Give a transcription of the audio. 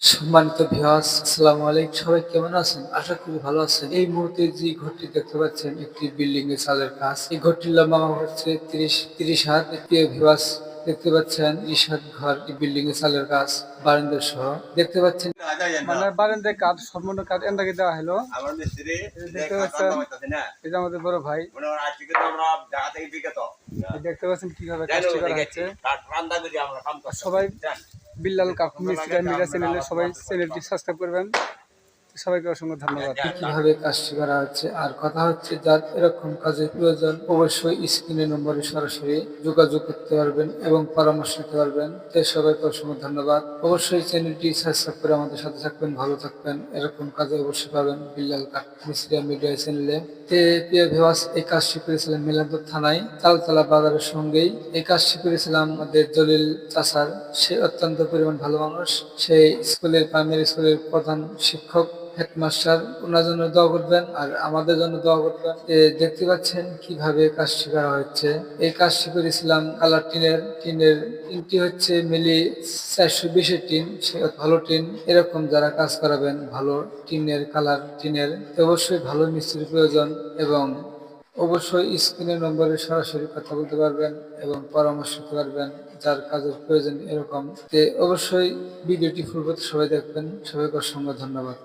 সম্মানিত ভিউয়ার্স, আসসালামু আলাইকুম। সবাই কেমন আছেন? আশা করি ভালো আছেন। এই মুহূর্তে যে ঘরটি দেখতে পাচ্ছেন একটি বিল্ডিং এর ছাদের কাজ। এই ঘরটির লম্বা মাপ হচ্ছে ৩০ হাত। প্রিয় ভিউয়ার্স, দেখতে পাচ্ছেন ৩০ হাত ঘর, এই বিল্ডিং এর চালের কাজ, বারান্দা সহ দেখতে পাচ্ছেন। মানে বারান্দায় কাঠ সম্পূর্ণ কাঠ এন্ডাকে দেওয়া হলো। দেখতে পাচ্ছেন এই যে আমাদের বড় ভাই, দেখতে পাচ্ছেন কিভাবে কাজটি করা হচ্ছে। সবাই বিল্লাল কাকু মিস্ত্রি মিডিয়া চ্যানেলে সবাই চ্যানেলটি সাবস্ক্রাইব করবেন। সবাইকে অসংখ্য ধন্যবাদ। কিভাবে কাজটি করা হচ্ছে আর কথা হচ্ছে, যার এরকম কাজের প্রয়োজন অবশ্যই স্ক্রিনের নম্বরে সরাসরি যোগাযোগ করতে পারবেন এবং পরামর্শ নিতে পারবেন। তাই সবাইকে অসংখ্য ধন্যবাদ। অবশ্যই চ্যানেলটি সাবস্ক্রাইব করে আমাদের সাথে থাকবেন, ভালো থাকবেন। এরকম কাজে অবশ্যই পাবেন বিল্লাল কাকু মিস্ত্রি মিডিয়া চ্যানেলে। প্রিয় ভিউয়ার্স, এই কাজটি করেছিলাম মেলান্দর থানায় তালতলা বাজারের সঙ্গেই। এই কাজটি করেছিলাম আমাদের জলিল চাচার। সে অত্যন্ত পরিমাণ ভালো মানুষ। সেই স্কুলের, প্রাইমারি স্কুলের প্রধান শিক্ষক, হেডমাস্টার। ওনার জন্য দোয়া করবেন আর আমাদের জন্য দোয়া করবেন। দেখতে পাচ্ছেন কিভাবে কাজটি করা হচ্ছে। এই কাজটি করেছিলাম কালার টিনের টিনটি হচ্ছে মিলি 420-এর টিন। সে ভালো টিন। এরকম যারা কাজ করাবেন ভালো টিনের, কালার টিনের, অবশ্যই ভালো মিস্ত্রির প্রয়োজন এবং অবশ্যই স্ক্রিনের নম্বরে সরাসরি কথা বলতে পারবেন এবং পরামর্শ দিতে পারবেন যার কাজের প্রয়োজন এরকম। অবশ্যই ভিডিওটি পূর্বত সবাই দেখবেন। সবাইকে অসংখ্য ধন্যবাদ।